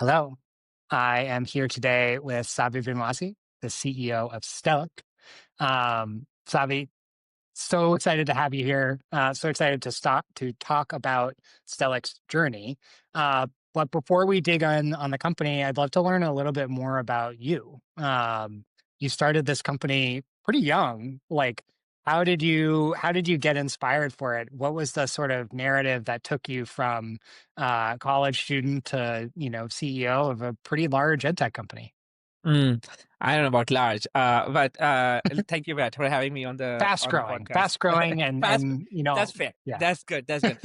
Hello. I am here today with Sabih Bin Wasi, the CEO of Stellic. Sabih, so excited to have you here. So excited to stop to talk about Stellic's journey. But before we dig on the company, I'd love to learn a little bit more about you. You started this company pretty young. Like, how did you get inspired for it? What was the sort of narrative that took you from college student to CEO of a pretty large edtech company? Mm, I don't know about large, but thank you, Matt, for having me on Fast the growing, podcast. fast growing, and Fast, and that's fair. yeah. That's good. That's good.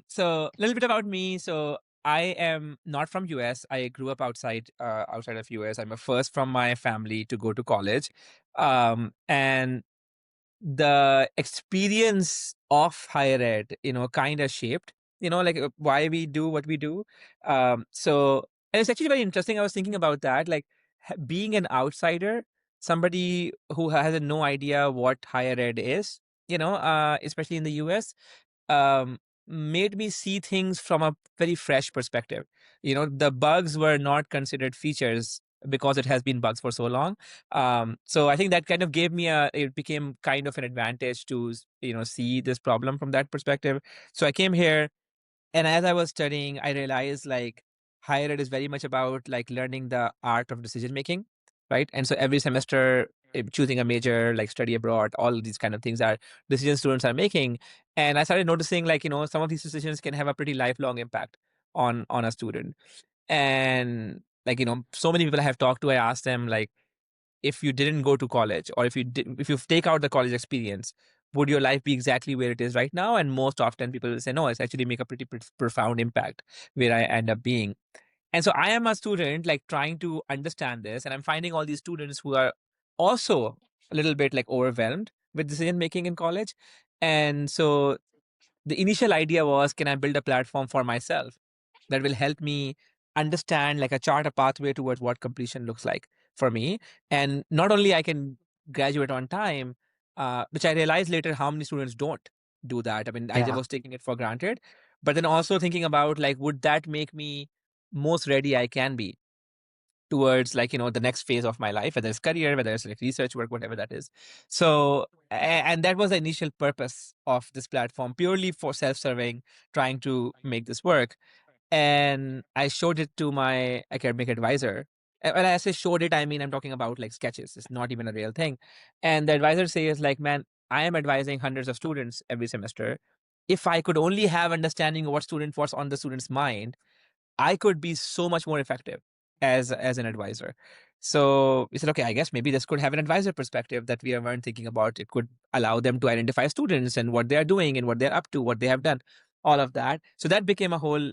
So a little bit about me. So I am not from US. I grew up outside of US. I'm a first from my family to go to college, and the experience of higher ed, kind of shaped, why we do what we do. So, and it's actually very interesting. I was thinking about that, like being an outsider, somebody who has no idea what higher ed is, especially in the US, um, made me see things from a very fresh perspective. The bugs were not considered features because it has been bugs for so long. So I think that kind of it became kind of an advantage to, see this problem from that perspective. So I came here, and as I was studying, I realized like higher ed is very much about like learning the art of decision making, right? And so every semester, choosing a major, like study abroad, all of these kind of things are decisions students are making. And I started noticing like, some of these decisions can have a pretty lifelong impact on a student. And like, so many people I have talked to, I asked them like, if you didn't go to college, or if you take out the college experience, would your life be exactly where it is right now? And most often people will say no, it's actually make a pretty profound impact where I end up being. And so I am a student like trying to understand this, and I'm finding all these students who are also a little bit like overwhelmed with decision making in college. And so the initial idea was, can I build a platform for myself that will help me understand, like a chart a pathway towards what completion looks like for me? And not only I can graduate on time, which I realized later how many students don't do that. I mean, I Yeah. was taking it for granted, but then also thinking about like, would that make me most ready I can be towards, like, the next phase of my life, whether it's career, whether it's like research work, whatever that is. So and that was the initial purpose of this platform, purely for self-serving, trying to make this work. And I showed it to my academic advisor. When I say showed it, I mean I'm talking about like sketches. It's not even a real thing. And the advisor says like, man, I am advising hundreds of students every semester. If I could only have understanding of what's on the student's mind, I could be so much more effective as an advisor. So we said, okay, I guess maybe this could have an advisor perspective that we weren't thinking about. It could allow them to identify students and what they are doing and what they're up to, what they have done, all of that. So that became a whole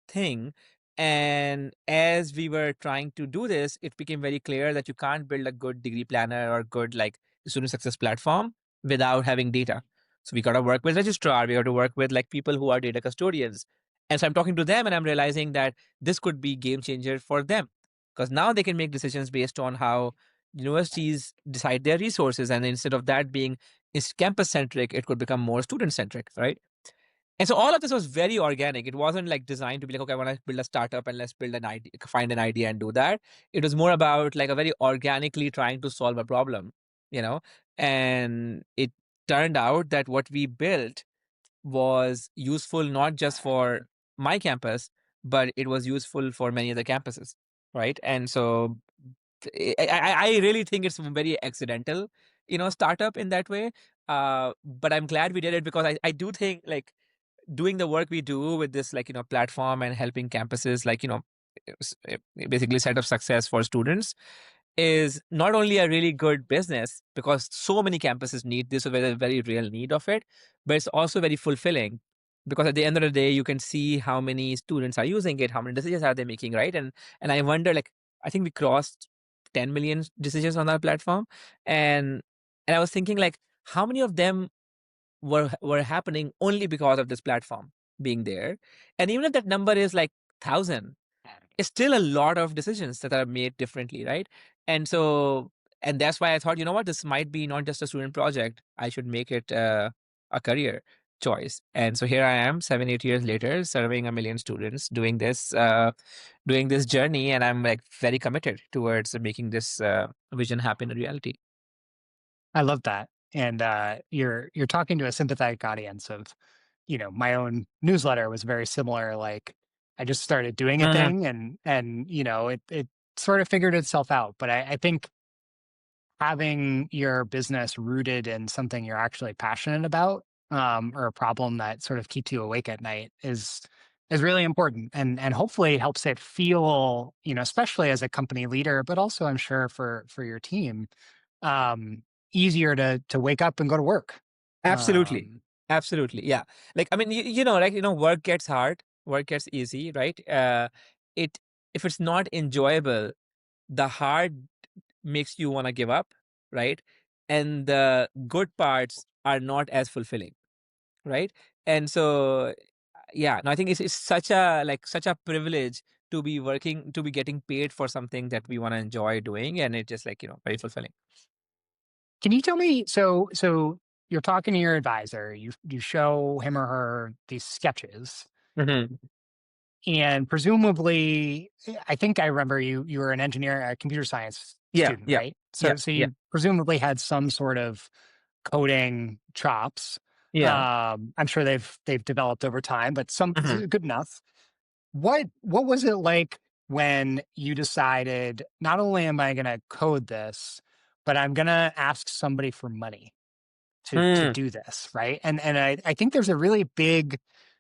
thing. And as we were trying to do this, it became very clear that you can't build a good degree planner or good like student success platform without having data. So we got to work with registrar, we got to work with like people who are data custodians. And so I'm talking to them and I'm realizing that this could be game changer for them, because now they can make decisions based on how universities decide their resources. And instead of that being is campus centric, it could become more student centric, right? And so all of this was very organic. It wasn't like designed to be like, okay, I want to build a startup and let's build an idea, find an idea and do that. It was more about like a very organically trying to solve a problem, you know? And it turned out that what we built was useful not just for my campus, but it was useful for many other campuses, right? And so I really think it's a very accidental, startup in that way. But I'm glad we did it, because I do think like doing the work we do with this, like, platform and helping campuses, like, basically set up success for students, is not only a really good business because so many campuses need this, a very, very real need of it, but it's also very fulfilling, because at the end of the day, you can see how many students are using it, how many decisions are they making, right? And I wonder, like, I think we crossed 10 million decisions on our platform, and I was thinking, like, how many of them were happening only because of this platform being there. And even if that number is like 1,000, it's still a lot of decisions that are made differently, right? And so, and that's why I thought, you know what, this might be not just a student project. I should make it a career. choice. And so here I am, 7, 8 years later, serving a million students, doing this journey, and I'm like very committed towards making this vision happen in reality. I love that. And you're talking to a sympathetic audience of, my own newsletter was very similar. Like I just started doing a Mhm. thing and it sort of figured itself out. But I think having your business rooted in something you're actually passionate about, or a problem that sort of keeps you awake at night is really important and hopefully helps it feel, especially as a company leader, but also I'm sure for your team, um, easier to wake up and go to work. Absolutely. Um, Absolutely. Yeah. Like, I mean, work gets hard, work gets easy, right? It If it's not enjoyable, the hard makes you want to give up, right? And the good parts are not as fulfilling, right? And so, yeah, no, I think it's such a privilege to be working, to be getting paid for something that we want to enjoy doing, and it's just like very fulfilling. can you tell me, so you're talking to your advisor, you show him or her these sketches. Hmm. And presumably, I think I remember you were an engineer, a computer science Yeah, student, yeah, right? So yeah, so yeah, you presumably had some sort of coding chops. yeah. I'm sure they've developed over time, but some Hmm. good enough. What was it like when you decided not only am I going to code this, but I'm going to ask somebody for money to Mm. do this, right? And I think there's a really big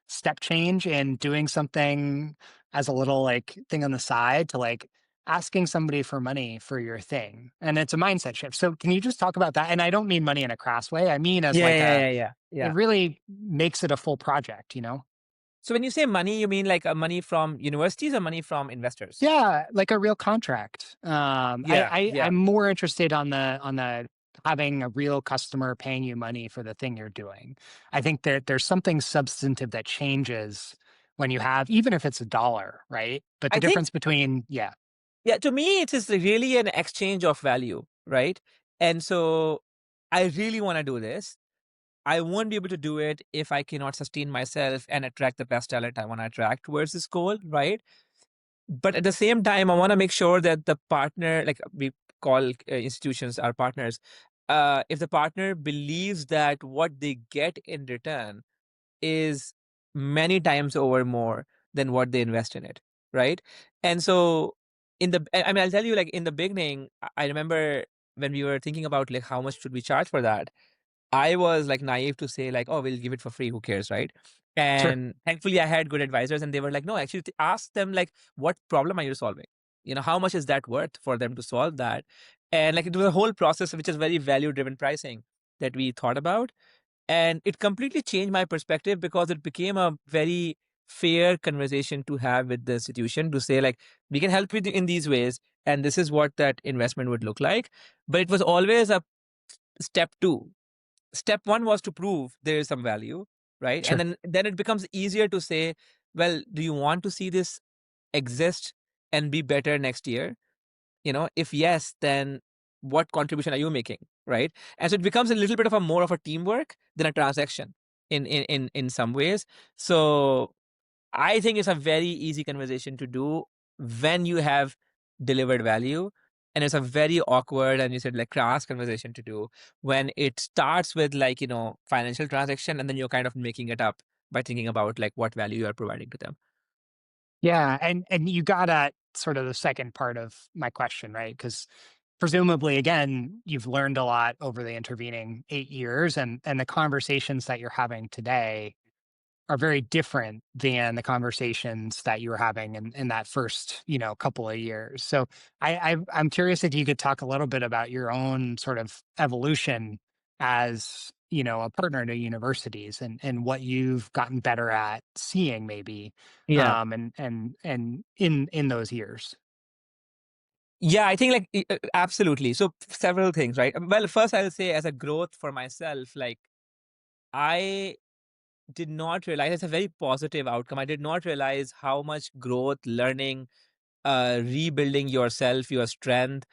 step change in doing something as a little like thing on the side to like asking somebody for money for your thing. And it's a mindset shift. So can you just talk about that? And I don't mean money in a crass way. I mean as Yeah, like yeah, a yeah, yeah, it yeah. really makes it a full project, you know? So when you say money, you mean like money from universities or money from investors? Yeah, like a real contract. Yeah, I'm yeah. more interested on the having a real customer paying you money for the thing you're doing. I think that there's something substantive that changes when you have, even if it's a dollar, right? But the I think, difference between, yeah, yeah, to me, it is really an exchange of value, right? And so I really want to do this. I won't be able to do it if I cannot sustain myself and attract the best talent I want to attract towards this goal, right? But at the same time, I want to make sure that the partner, like we call institutions our partners, if the partner believes that what they get in return is many times over more than what they invest in it, right? And so I mean, I'll tell you, like in the beginning, I remember when we were thinking about like how much should we charge for that. I was like naive to say like, oh, we'll give it for free. Who cares, right? sure, And thankfully, I had good advisors, and they were like, no, actually, ask them like, what problem are you solving? How much is that worth for them to solve that? And like it was a whole process, which is very value driven pricing that we thought about, and it completely changed my perspective because it became a very fair conversation to have with the institution to say like, we can help you in these ways, and this is what that investment would look like. But it was always a step two. Step one was to prove there is some value, right? And sure. then it becomes easier to say, well, do you want to see this exist and be better next year? If yes, then what contribution are you making, right? And so it becomes a little bit of a more of a teamwork than a transaction in some ways. So I think it's a very easy conversation to do when you have delivered value. And it's a very awkward and you said like crass conversation to do when it starts with like, financial transaction, and then you're kind of making it up by thinking about like what value you are providing to them. Yeah, and you got at sort of the second part of my question, right? Because presumably, again, you've learned a lot over the intervening 8 years, and the conversations that you're having today are very different than the conversations that you were having in that first, couple of years. So I'm curious if you could talk a little bit about your own sort of evolution as, a partner to universities and what you've gotten better at seeing maybe, Yeah. and in those years. Yeah, I think like absolutely. So several things, right? Well, first I'll say as a growth for myself, like I did not realize it's a very positive outcome. I did not realize how much growth, learning, rebuilding yourself, your strength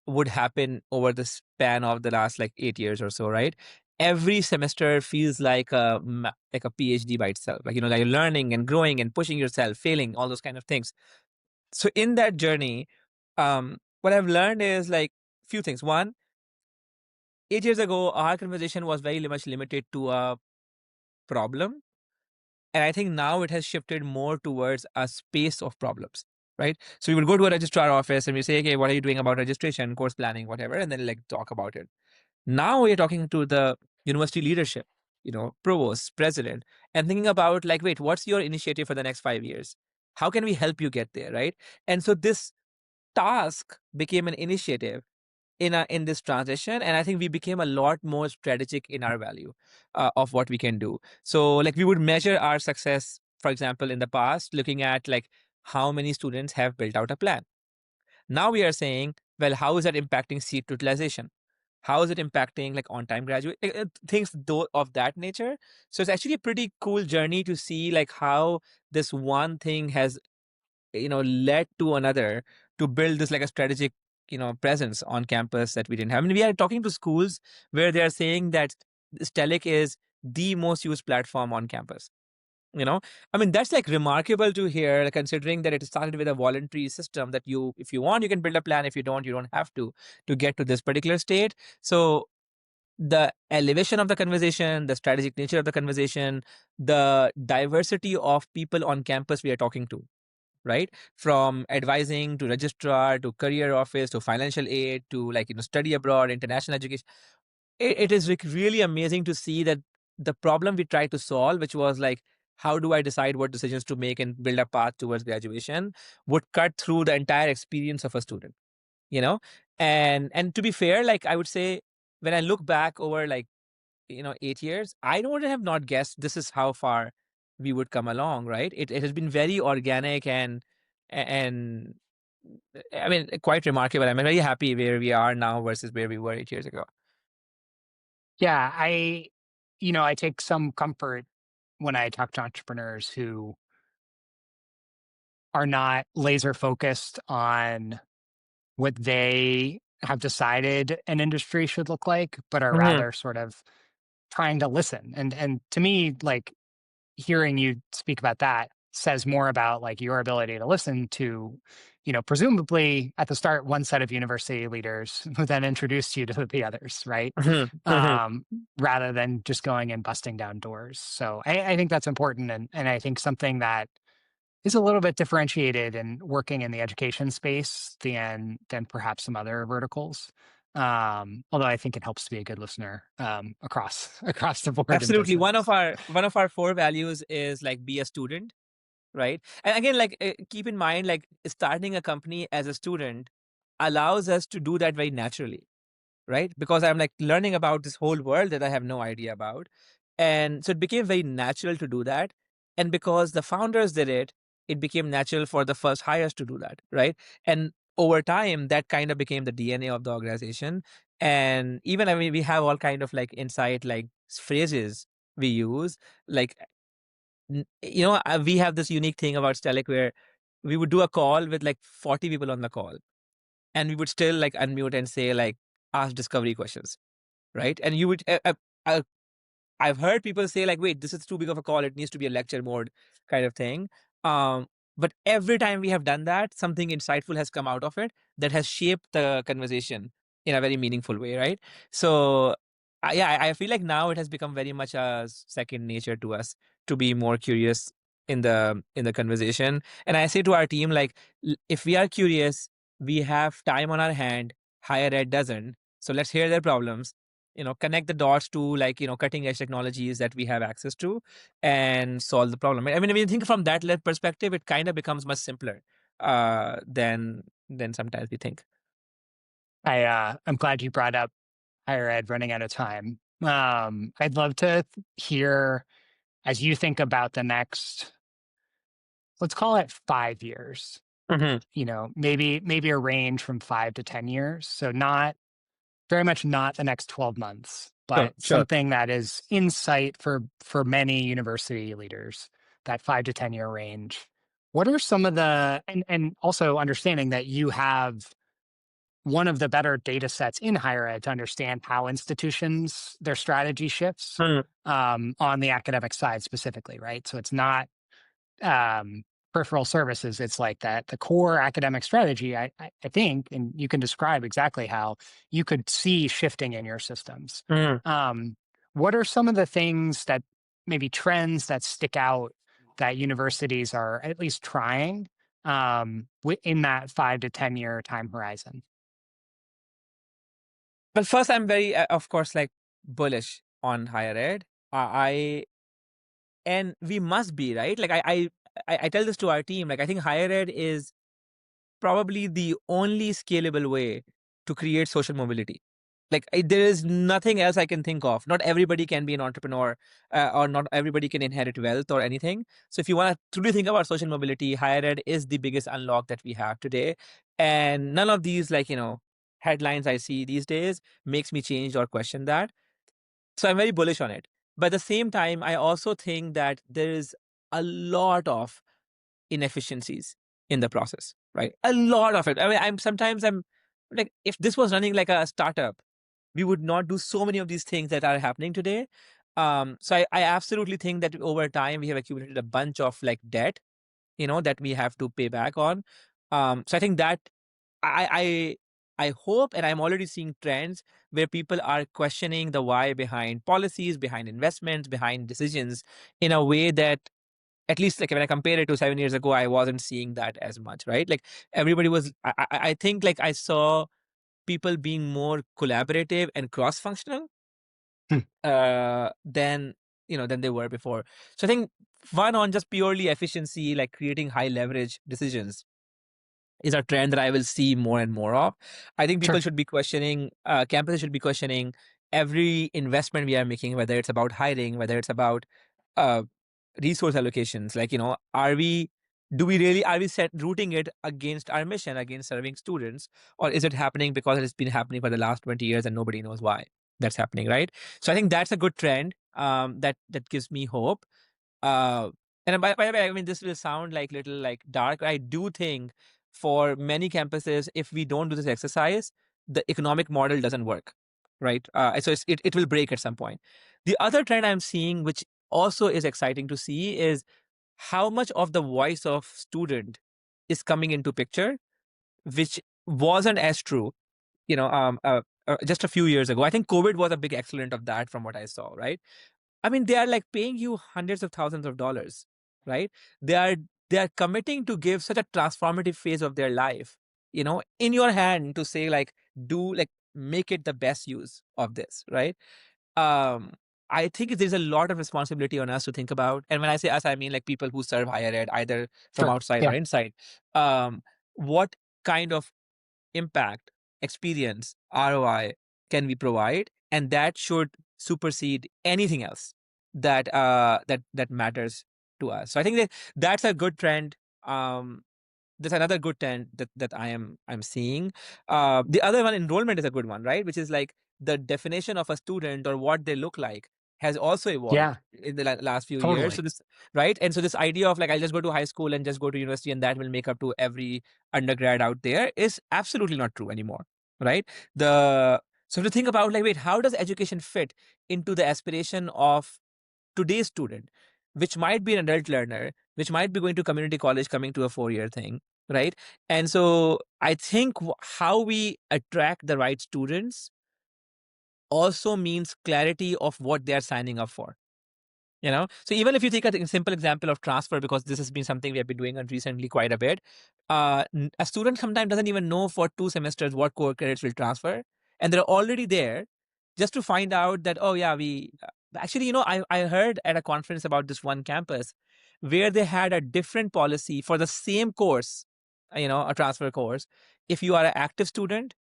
would happen over the span of the last like 8 years or so, right? every semester feels like like a PhD by itself. Like, like you're learning and growing and pushing yourself, failing, all those kind of things. So in that journey, what I've learned is like few things. One, 8 years ago, our conversation was very much limited to a problem. And I think now it has shifted more towards a space of problems, right? So we would go to a registrar office and we say, okay, what are you doing about registration, course planning, whatever, and then like talk about it. Now we're talking to the university leadership, provost, president, and thinking about like, wait, what's your initiative for the next 5 years? How can we help you get there, right? And so this task became an initiative in this transition, and I think we became a lot more strategic in our value of what we can do. So like we would measure our success, for example, in the past looking at like how many students have built out a plan. Now we are saying, well, how is that impacting seat utilization? How is it impacting like on time graduate things of that nature? So it's actually a pretty cool journey to see like how this one thing has led to another to build this like a strategic presence on campus that we didn't have. I mean, we are talking to schools where they are saying that Stellic is the most used platform on campus. I mean, that's like remarkable to hear, like, considering that it started with a voluntary system that you, if you want, you can build a plan. If you don't have to get to this particular state. So the elevation of the conversation, the strategic nature of the conversation, the diversity of people on campus we are talking to, right? From advising to registrar to career office to financial aid to like, study abroad, international education. It is like really amazing to see that the problem we tried to solve, which was like, how do I decide what decisions to make and build a path towards graduation, would cut through the entire experience of a student, you know? And to be fair, like I would say, when I look back over like 8 years, I would have not guessed this is how far we would come along, right? It has been very organic and I mean quite remarkable. I'm very happy where we are now versus where we were 8 years ago. Yeah, I take some comfort when I talk to entrepreneurs who are not laser focused on what they have decided an industry should look like, but are Hmm. rather sort of trying to listen. And to me, like hearing you speak about that says more about like your ability to listen to, presumably at the start, one set of university leaders who then introduced you to the others, right? Hmm. Hmm. Um, Rather than just going and busting down doors. So I think that's important. And I think something that is a little bit differentiated in working in the education space than perhaps some other verticals. Although I think it helps to be a good listener across across the board in Absolutely. One of business. our four values is like be a student, right? And again, like keep in mind, like starting a company as a student allows us to do that very naturally, right? Because I'm like learning about this whole world that I have no idea about. And so it became very natural to do that. And because the founders did it, it became natural for the first hires to do that, right? And over time, that kind of became the DNA of the organization. And even, I mean, we have all kind of like insight, like phrases we use, like, we have this unique thing about Stellic where we would do a call with like 40 people on the call and we would still like unmute and say like, ask discovery questions, right? And you would uh, I've heard people say like, wait, this is too big of a call, it needs to be a lecture mode kind of thing. But every time we have done that, something insightful has come out of it that has shaped the conversation in a very meaningful way, right? So yeah, I feel like now it has become very much a second nature to us to be more curious in the conversation. And I say to our team like, if we are curious, we have time on our hand, higher ed doesn't, so let's hear their problems, connect the dots to like, cutting edge technologies that we have access to and solve the problem. I mean, when you think from that perspective, it kind of becomes much simpler than sometimes we think. I'm glad you brought up higher ed running out of time. I'd love to hear as you think about the next, let's call it 5 years, Hmm. maybe a range from 5 to 10 years. So not very much not the next 12 months, Sure, but sure. something that is in sight for many university leaders, that 5 to 10 year range. What are some of the and also understanding that you have one of the better data sets in higher ed to understand how institutions, their strategy shifts Mm, on the academic side specifically, right? So it's not um, peripheral services. It's like that the core academic strategy, I think, and you can describe exactly how you could see shifting in your systems. mm. Um, what are some of the things that maybe trends that stick out that universities are at least trying in that 5 to 10 year time horizon? But first, I'm very, of course, like bullish on higher ed. I and we must be right. Like I tell this to our team. Like I think higher ed is probably the only scalable way to create social mobility. Like there is nothing else I can think of. Not everybody can be an entrepreneur, or not everybody can inherit wealth or anything. So if you want to truly think about social mobility, higher ed is the biggest unlock that we have today. And none of these, like, headlines I see these days makes me change or question that. So I'm very bullish on it. But at the same time, I also think that there is a lot of inefficiencies in the process, right? A lot of it. I mean, I'm like, if this was running like a startup, we would not do so many of these things that are happening today. So I absolutely think that over time we have accumulated a bunch of like debt, that we have to pay back on. So I think that I I hope, and I'm already seeing trends where people are questioning the why behind policies, behind investments, behind decisions in a way that, at least like when I compare it to 7 years ago, I wasn't seeing that as much, right? Like everybody was, I think like I saw people being more collaborative and cross-functional Hmm, than they were before. So I think one, on just purely efficiency, like creating high leverage decisions, is a trend that I will see more and more of. I think people sure. should be questioning, campuses should be questioning every investment we are making, whether it's about hiring, whether it's about uh, resource allocations. Like, are we rooting it against our mission, against serving students, or is it happening because it has been happening for the last 20 years and nobody knows why that's happening, right? So I think that's a good trend, that gives me hope. uh, and by the way, I mean, this will sound like little like dark. I do think for many campuses, if we don't do this exercise, the economic model doesn't work, right? So it will break at some point. The other trend I'm seeing, which also is exciting to see, is how much of the voice of student is coming into picture, which wasn't as true, just a few years ago. I think COVID was a big accelerant of that, from what I saw, right? I mean, they are like paying you hundreds of thousands of dollars, right? They are they are committing to give such a transformative phase of their life, in your hand, to say like, do like, make it the best use of this, right? Um, I think there's a lot of responsibility on us to think about. And when I say us, I mean like people who serve higher ed, either from Sure. outside or Yeah. inside. What kind of impact, experience, ROI can we provide, and that should supersede anything else that matters to us. So I think that's a good trend. There's another good trend that I'm seeing. The other one, enrollment, is a good one, right? Which is like the definition of a student or what they look like has also evolved Yeah. in the last few years. So Totally. this, right, and so this idea of like, I'll just go to high school and just go to university and that will make up to every undergrad out there is absolutely not true anymore, right? The So to think about like, wait, how does education fit into the aspiration of today's student, which might be an adult learner, which might be going to community college, coming to a 4 year thing, right? And so I think how we attract the right students also means clarity of what they are signing up for. So even if you take a simple example of transfer, because this has been something we have been doing on recently quite a bit, a student sometimes doesn't even know for 2 semesters what core credits will transfer, and they're already there just to find out that, oh yeah, we actually, I heard at a conference about this one campus where they had a different policy for the same course, a transfer course, if you are an active student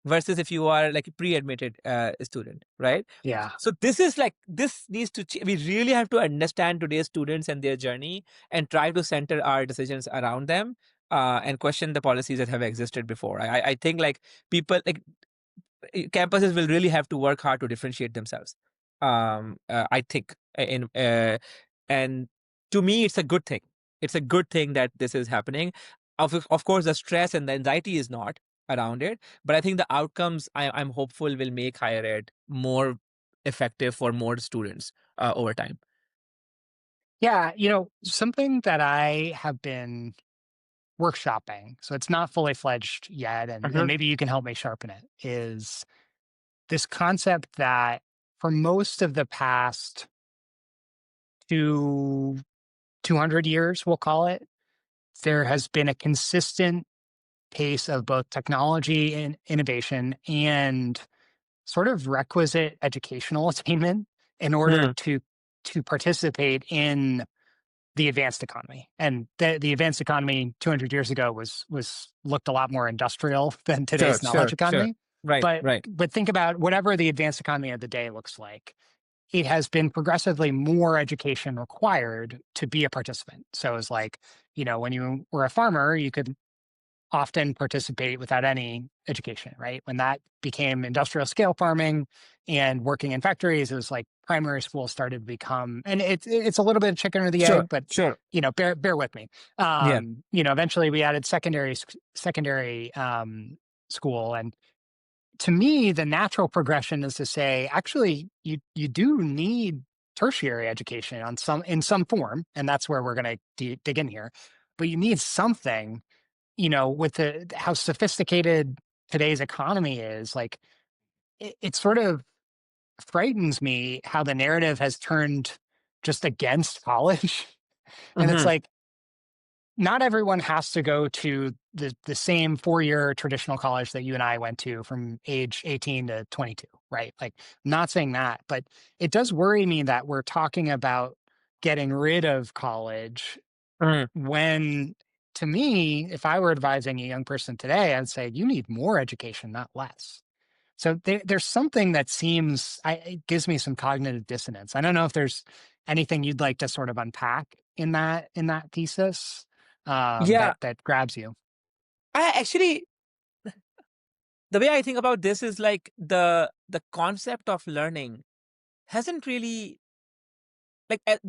versus if you are like a pre-admitted student, right? Yeah. So this needs to we really have to understand today's students and their journey and try to center our decisions around them, and question the policies that have existed before. I think like people like campuses will really have to work hard to differentiate themselves. I think in and to me, it's a good thing. It's a good thing that this is happening. Of course, the stress and the anxiety is not. around it. But I think the outcomes I'm hopeful will make higher ed more effective for more students over time. Yeah, something that I have been workshopping, so it's not fully fledged yet, and Mhm. maybe you can help me sharpen it, is this concept that for most of the past two 200 years, we'll call it, there has been a consistent pace of both technology and innovation and sort of requisite educational attainment in order Mm. to participate in the advanced economy. And the advanced economy 200 years ago was looked a lot more industrial than Sure, today's knowledge sure, sure. economy. Right, But right. but think about whatever the advanced economy of the day looks like. It has been progressively more education required to be a participant. So it's like, when you were a farmer, you could often participate without any education, right? When that became industrial scale farming and working in factories, it was like primary school started to become, and it's a little bit of chicken or the Sure, egg, but sure. bear with me. Yeah. Eventually we added secondary school, and to me, the natural progression is to say, actually, you do need tertiary education in some form, and that's where we're going to dig in here. But you need something, with how sophisticated today's economy is, like it sort of frightens me how the narrative has turned just against college. And it's Mhm. like, not everyone has to go to the same 4-year traditional college that you and I went to from age 18 to 22, right? Like, I'm not saying that, but it does worry me that we're talking about getting rid of college Mm. when, to me, if I were advising a young person today, I'd say you need more education, not less. So there's something that it gives me some cognitive dissonance. I don't know if there's anything you'd like to sort of unpack in that thesis, Yeah, that grabs you. I actually the way I think about this is like the concept of learning hasn't really like at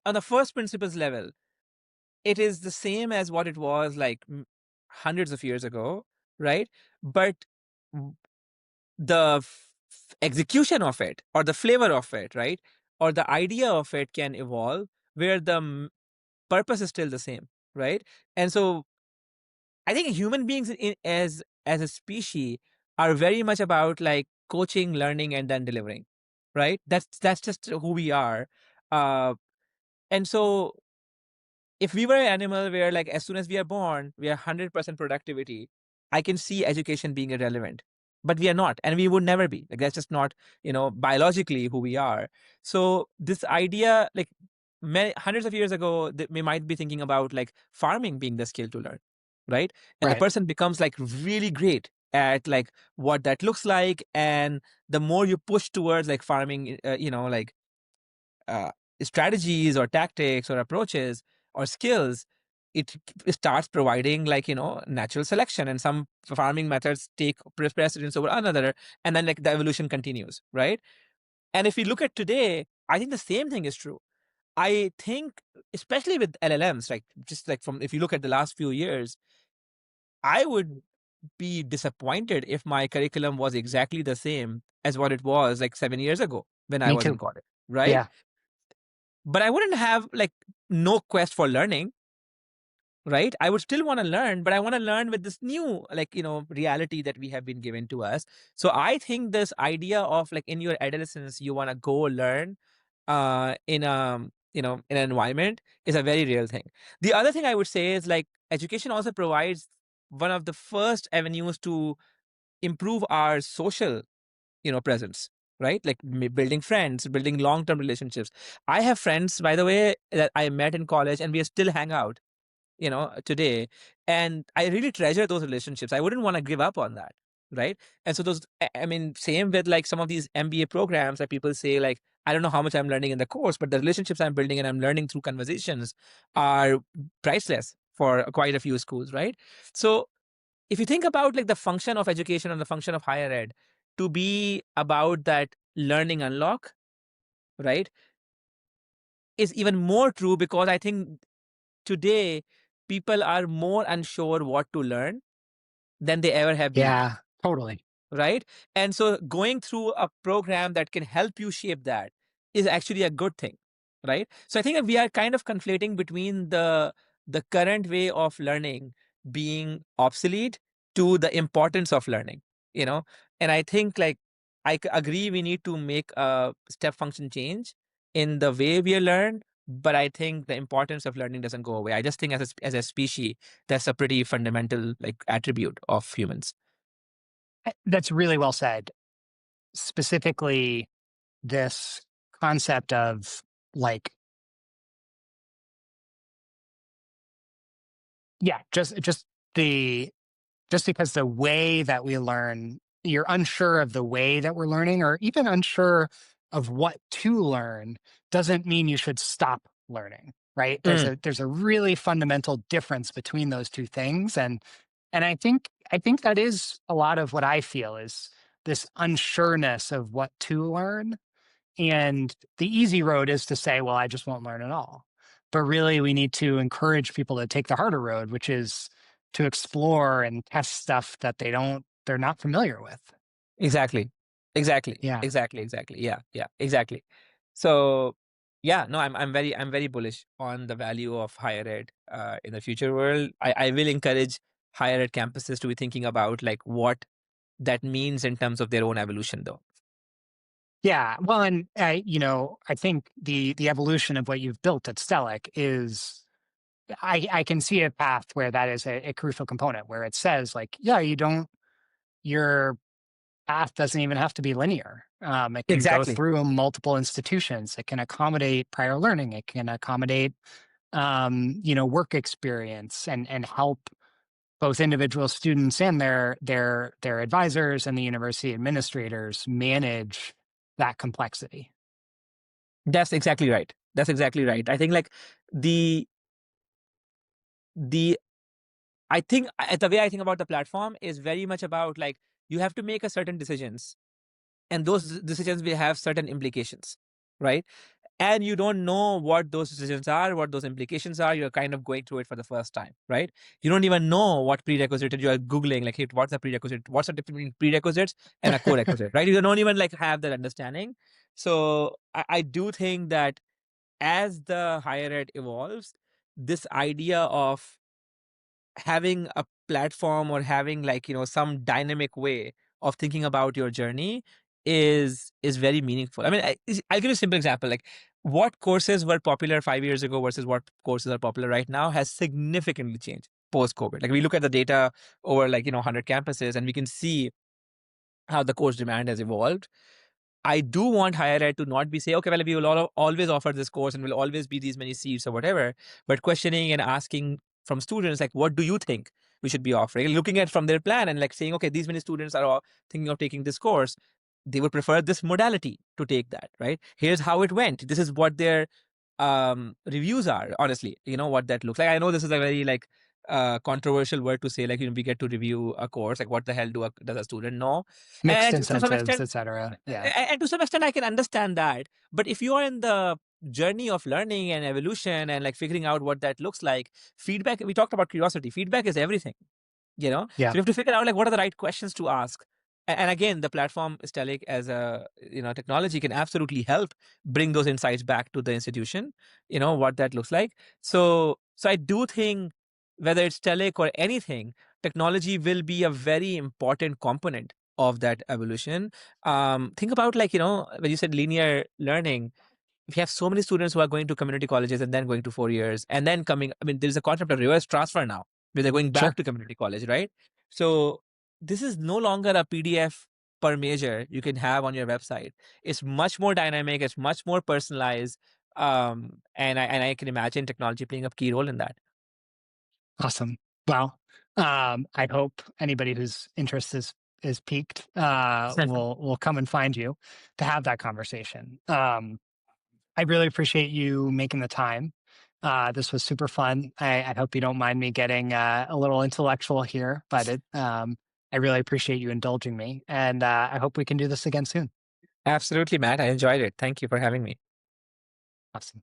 on the first principles level, it is the same as what it was like hundreds of years ago, right? But w- the execution of it or the flavor of it, right? Or the idea of it can evolve where the purpose is still the same, right? And so I think human beings as a species are very much about like coaching, learning, and then delivering, right? That's just who we are. Uh, and so if we were an animal where like as soon as we are born, we are 100% productivity, I can see education being irrelevant. But we are not, and we would never be. Like that's just not, biologically who we are. So this idea, like many hundreds of years ago, we might be thinking about like farming being the skill to learn, right? And the Right. person becomes like really great at like what that looks like, and the more you push towards like farming, like uh, strategies or tactics or approaches or skills, it starts providing like natural selection, and some farming methods take precedence over another, and then like the evolution continues, right? And if we look at today, I think the same thing is true. I think especially with LLMs, like just like from if you look at the last few years, I would be disappointed if my curriculum was exactly the same as what it was like 7 years ago when I Me was in too. college, right? Yeah. But I wouldn't have like no quest for learning, right? I would still want to learn, but I want to learn with this new like reality that we have been given to us. So I think this idea of like in your adolescence you want to go learn in in an environment is a very real thing. The other thing I would say is like education also provides one of the first avenues to improve our social presence, right? Like building friends, building long term relationships. I have friends, by the way, that I met in college and we still hang out, today. And I really treasure those relationships. I wouldn't want to give up on that, right? And so those, I mean, same with like some of these MBA programs that people say, like, I don't know how much I'm learning in the course, but the relationships I'm building and I'm learning through conversations are priceless for quite a few schools, right? So if you think about like the function of education and the function of higher ed to be about that learning unlock, right, is even more true because I think today people are more unsure what to learn than they ever have been, Yeah, totally. right? And so going through a program that can help you shape that is actually a good thing, right? So I think that we are kind of conflating between the current way of learning being obsolete to the importance of learning, you know. And I think like agree we need to make a step function change in the way we learn, but I think the importance of learning doesn't go away. I just think as a species, that's a pretty fundamental like attribute of humans. That's really well said. Specifically, this concept of like, yeah, just the just because the way that we learn, you're unsure of the way that we're learning, or even unsure of what to learn, doesn't mean you should stop learning, right? Mm, There's a really fundamental difference between those two things. And I think that is a lot of what I feel is this unsureness of what to learn. And the easy road is to say, well, I just won't learn at all. But really, we need to encourage people to take the harder road, which is to explore and test stuff that they're not familiar with. exactly. Exactly. Yeah. Exactly. Exactly. Yeah. Yeah. Exactly. So yeah, no, I'm very bullish on the value of higher ed in the future world. I will encourage higher ed campuses to be thinking about like what that means in terms of their own evolution though. Yeah. Well, and I think the evolution of what you've built at Stellic is I can see a path where that is a crucial component where it says like, yeah, your path doesn't even have to be linear. It can go Exactly. through multiple institutions. It can accommodate prior learning. It can accommodate, work experience and help both individual students and their advisors and the university administrators manage that complexity. That's exactly right. That's exactly right. I think like the the I think the way I think about the platform is very much about like you have to make a certain decisions, and those decisions will have certain implications, right? And you don't know what those decisions are, what those implications are. You're kind of going through it for the first time, right? You don't even know what prerequisite you are googling. Like, hey, what's the prerequisite? What's the difference between prerequisites and a co-requisite, right? You don't even like have that understanding. So I do think that as the higher ed evolves, this idea of having a platform or having like some dynamic way of thinking about your journey is very meaningful. I mean, I'll give you a simple example. Like what courses were popular 5 years ago versus what courses are popular right now has significantly changed post COVID. Like we look at the data over like 100 campuses and we can see how the course demand has evolved. I do want higher ed to not be say, okay, well, we will always offer this course and will always be these many seats or whatever, but questioning and asking from students, like, what do you think we should be offering? Looking at from their plan and like saying, okay, these many students are all thinking of taking this course. They would prefer this modality to take that, right? Here's how it went. This is what their reviews are, honestly, what that looks like. I know this is a very like controversial word to say, like, we get to review a course. Like, what the hell does a student know? Mixed And to some incentives, extent, etc. Yeah. and to some extent I can understand that, but if you are in the journey of learning and evolution and like figuring out what that looks like, feedback, we talked about curiosity, feedback is everything. Yeah. So we have to figure out like what are the right questions to ask. And again, the platform Stellic as a technology can absolutely help bring those insights back to the institution, what that looks like. So I do think whether it's Stellic or anything, technology will be a very important component of that evolution. Think about like when you said linear learning, we have so many students who are going to community colleges and then going to 4 years and then coming. I mean, there's a concept of reverse transfer now where they're going back Sure. to community college, right? So this is no longer a PDF per major you can have on your website. It's much more dynamic. It's much more personalized. And I can imagine technology playing a key role in that. Awesome. Well, I hope anybody whose interest is piqued will come and find you to have that conversation. I really appreciate you making the time. This was super fun. I hope you don't mind me getting a little intellectual here, but I really appreciate you indulging me, and I hope we can do this again soon. Absolutely, Matt. I enjoyed it. Thank you for having me. Awesome.